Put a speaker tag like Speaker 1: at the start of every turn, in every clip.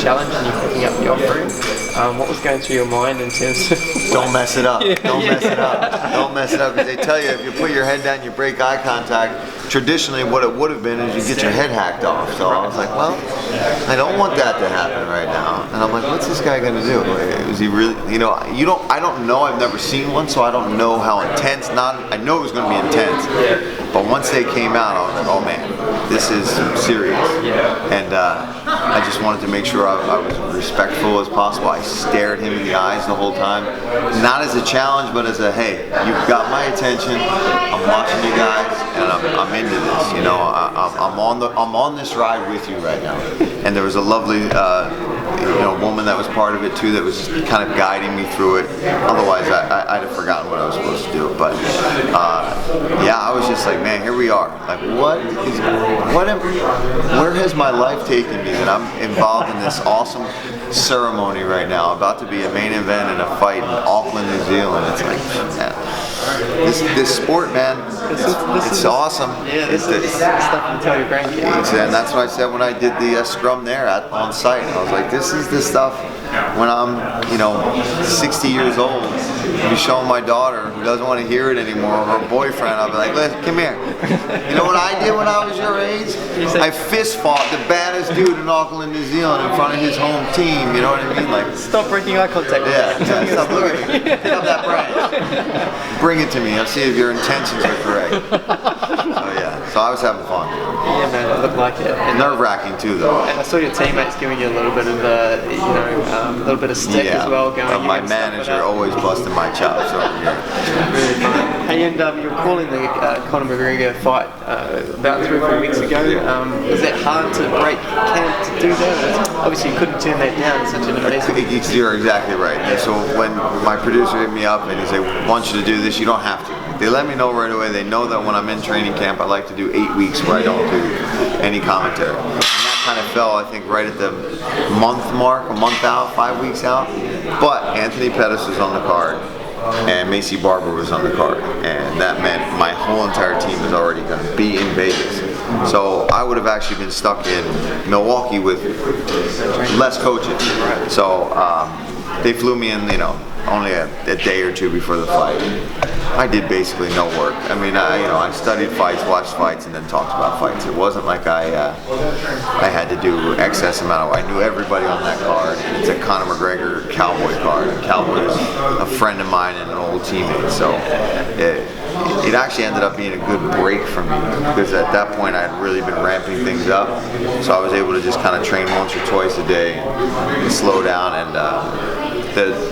Speaker 1: challenge and you're picking up the offering. What was going through your mind in terms of...
Speaker 2: Don't mess it up. Don't mess it up. Don't mess it up, because they tell you if you put your head down, you break eye contact. Traditionally, what it would have been is you get your head hacked off. So I was like, well, I don't want that to happen right now. And I'm like, what's this guy gonna do? Is he really? I don't know. I've never seen one, so I don't know how intense. I know it was gonna be intense. But once they came out, I was like, oh man, this is serious. And I just wanted to make sure I was respectful as possible. I stared him in the eyes the whole time, not as a challenge, but as a, hey, you've got my attention. I'm watching you guys, and I'm into this. I'm on this ride with you right now. And there was a lovely woman that was part of it too, that was just kind of guiding me through it. Otherwise, I'd have forgotten what I was supposed to do. But I was just like, man, here we are. Like, where has my life taken me that I'm involved in this awesome ceremony right now, about to be a main event in a fight in Auckland, New Zealand. It's like, man, this sport, man, it's awesome.
Speaker 1: Yeah, this is stuff you tell your grandkids.
Speaker 2: And that's what I said when I did the scrum there on site. I was like, this is the stuff when I'm 60 years old, I'll be showing my daughter who doesn't want to hear it anymore, or her boyfriend, I'll be like, listen, come here. You know what I did when I was your age? I fist fought the baddest dude in Auckland, New Zealand in front of his home team, you know what I mean? Like,
Speaker 1: stop breaking eye contact with
Speaker 2: me. Stop looking at me. Pick up that branch. Bring it to me. I'll see if your intentions are correct. So I was having fun.
Speaker 1: Yeah, man, it looked like it.
Speaker 2: Nerve-wracking too, though.
Speaker 1: And I saw your teammates giving you a little bit of a stick as well. Going.
Speaker 2: My manager always busting my chops over here.
Speaker 1: Really fun. Hey, and you were calling the Conor McGregor fight about 3 or 4 weeks ago. Was that hard to break camp to do that? Obviously, you couldn't turn that down. It's such an amazing.
Speaker 2: You're exactly right. And so when my producer hit me up and he said, "I want you to do this," you don't have to. They let me know right away. They know that when I'm in training camp, I like to do 8 weeks where I don't do any commentary. And that kind of fell, I think, right at the month mark, a month out, 5 weeks out. But Anthony Pettis was on the card, and Macy Barber was on the card, and that meant my whole entire team was already going to be in Vegas. So I would have actually been stuck in Milwaukee with less coaches. So they flew me in, only a day or two before the fight. I did basically no work. I mean, I studied fights, watched fights, and then talked about fights. It wasn't like I had to do excess amount of. I knew everybody on that card. It's a Conor McGregor Cowboy card. Cowboy is a friend of mine and an old teammate. So it actually ended up being a good break for me, because at that point I had really been ramping things up. So I was able to just kind of train once or twice a day and slow down. And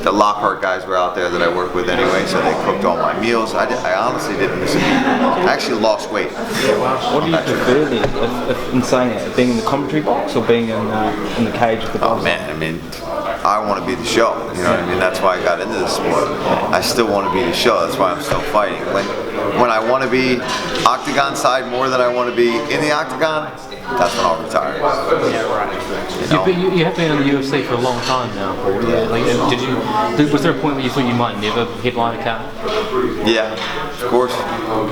Speaker 2: the Lockhart guys were out there that I work with anyway, so they cooked all my meals. I honestly didn't miss a beat. I actually lost weight.
Speaker 3: What do you prefer then, if in saying it, being in the commentary box or being in the cage of the box?
Speaker 2: Oh man, I mean, I want to be the show. You know what I mean? That's why I got into this sport. I still want to be the show. That's why I'm still fighting. When I want to be octagon side more than I want to be in the octagon, that's when I'll retire.
Speaker 1: Yeah, right.
Speaker 4: You have been in the UFC for a long time now, Paul. Was there a point where you thought you might never headline a card?
Speaker 2: Yeah, of course.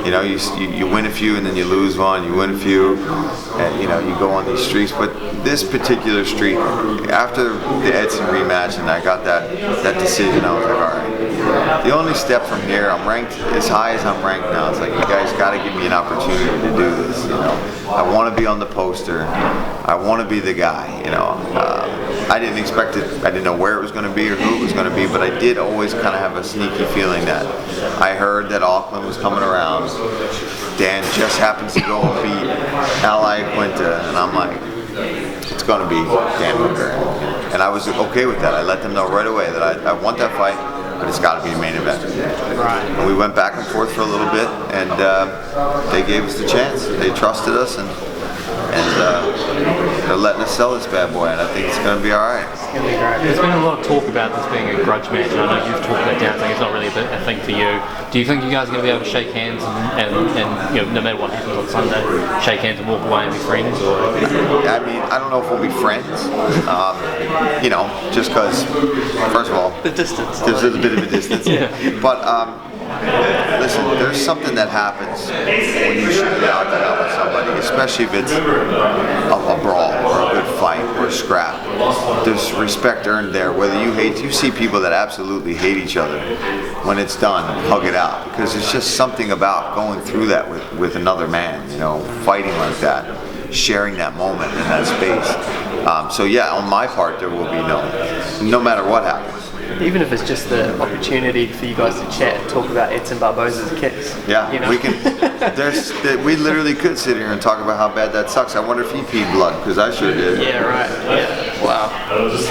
Speaker 2: You win a few and then you lose one. You win a few, and you go on these streaks. But this particular streak, after the Edson rematch, and I got that decision, I was like, all right. The only step from here, I'm ranked as high as I'm ranked now. It's like, you guys got to give me an opportunity to do this. I want to be on the poster. I want to be the guy. I didn't expect it. I didn't know where it was going to be or who it was going to be, but I did always kind of have a sneaky feeling that I heard that Auckland was coming around. Dan just happens to go and beat Ally Quinta, and I'm like, it's going to be Dan Hooker. And I was okay with that. I let them know right away that I want that fight, but it's got to be a main event.
Speaker 1: Right.
Speaker 2: And we went back and forth for a little bit, and they gave us the chance. They trusted us, and they're letting us sell this bad boy, and I think it's going to be all right.
Speaker 1: It's going to be great.
Speaker 4: There's been a lot of talk about this being a grudge match, and I know you've talked that down, saying it's not really a thing for you. Do you think you guys are going to be able to shake hands and no matter what happens on Sunday, shake hands and walk away and be friends? Or?
Speaker 2: I mean, I don't know if we'll be friends. Just because, first of all,
Speaker 1: the distance.
Speaker 2: There's a bit of a distance.
Speaker 4: Yeah.
Speaker 2: But listen, there's something that happens when you shoot it out with somebody, especially if it's a brawl or a good fight or a scrap. There's respect earned there. Whether you see people that absolutely hate each other. When it's done, hug it out, because there's just something about going through that with another man, you know, fighting like that, sharing that moment in that space. So yeah, on my part, there will be no matter what happens.
Speaker 1: Even if it's just the opportunity for you guys to chat and talk about Edson Barboza's kicks.
Speaker 2: Yeah,
Speaker 1: you know?
Speaker 2: we can. We literally could sit here and talk about how bad that sucks. I wonder if he peed blood, because I sure did.
Speaker 1: Yeah, right. Yeah. Wow.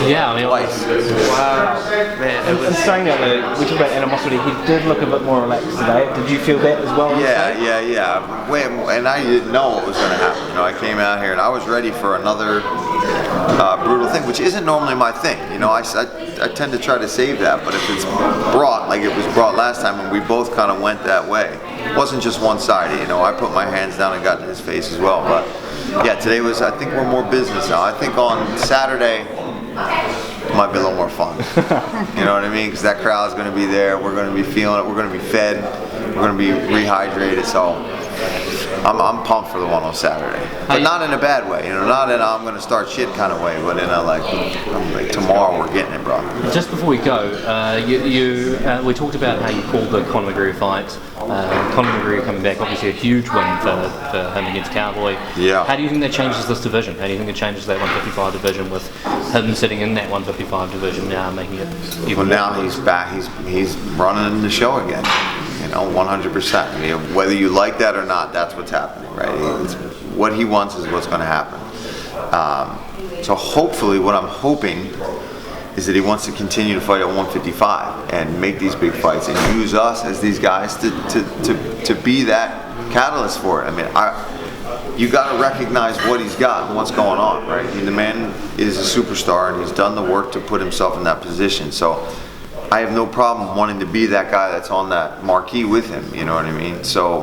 Speaker 4: Yeah, I mean,
Speaker 2: Twice.
Speaker 1: Wow. Man, it
Speaker 3: And
Speaker 1: was.
Speaker 3: saying that, though, we talk about animosity. He did look a bit more relaxed today. Did you feel that as well?
Speaker 2: Yeah. And I didn't know what was going to happen. You know, I came out here and I was ready for another brutal thing, which isn't normally my thing. You know, I tend to try to save that, but if it's brought like it was brought last time, and we both kind of went that way, it wasn't just one-sided. You know, I put my hands down and got in his face as well. But yeah, today was. I think we're more business now. I think on Saturday might be a little more fun. You know what I mean? Because that crowd's going to be there. We're going to be feeling it. We're going to be fed. We're going to be rehydrated. So I'm pumped for the one on Saturday, but not in a bad way. You know, not in a I'm going to start shit kind of way, but in a like tomorrow we're getting it, bro.
Speaker 4: just before we go, we talked about how you called the Conor McGregor fight. Conor McGregor coming back, obviously a huge win for him against Cowboy.
Speaker 2: Yeah.
Speaker 4: How do you think that changes this division? How do you think it changes that 155 division with him sitting in that 155 division now, making it even
Speaker 2: Well,
Speaker 4: more?
Speaker 2: now he's back. He's running the show again. You know, 100%. I mean, whether you like that or not, that's what's happening, right? It's, what he wants is what's going to happen. So hopefully, what I'm hoping is that he wants to continue to fight at 155 and make these big fights and use us as these guys to be that catalyst for it. I mean, you got to recognize what he's got and what's going on, right? I mean, the man is a superstar and he's done the work to put himself in that position. So I have no problem wanting to be that guy that's on that marquee with him, you know what I mean? So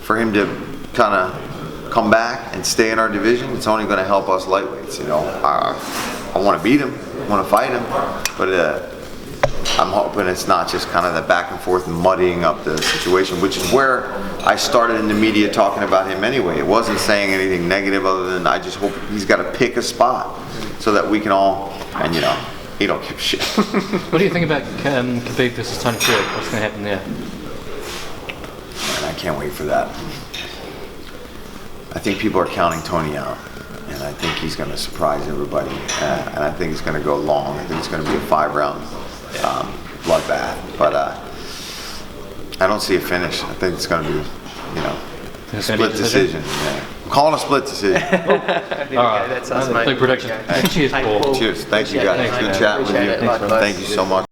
Speaker 2: for him to kind of come back and stay in our division, it's only going to help us lightweights, you know. I want to beat him, I want to fight him, but I'm hoping it's not just kind of the back and forth and muddying up the situation, which is where I started in the media talking about him anyway. It wasn't saying anything negative other than I just hope he's got to pick a spot so that we can all, and you know, he don't give a shit.
Speaker 4: What do you think about Khabib versus Tony Fury? What's going to happen there?
Speaker 2: And I can't wait for that. I think people are counting Tony out, and I think he's going to surprise everybody, and I think it's going to go long. I think it's going to be a 5-round bloodbath, but I don't see a finish. I think it's going to be, you know, split decision. Yeah. I'm calling a split decision.
Speaker 1: There we go. That's us, mate.
Speaker 4: Big prediction.
Speaker 1: There we go.
Speaker 4: Cheers,
Speaker 1: Hey,
Speaker 4: Paul.
Speaker 2: Cheers. Thank you, guys.
Speaker 1: Appreciate it,
Speaker 2: Good
Speaker 1: mate.
Speaker 2: chatting with
Speaker 1: Appreciate
Speaker 2: you.
Speaker 1: it. Likewise.
Speaker 2: Thank you so much.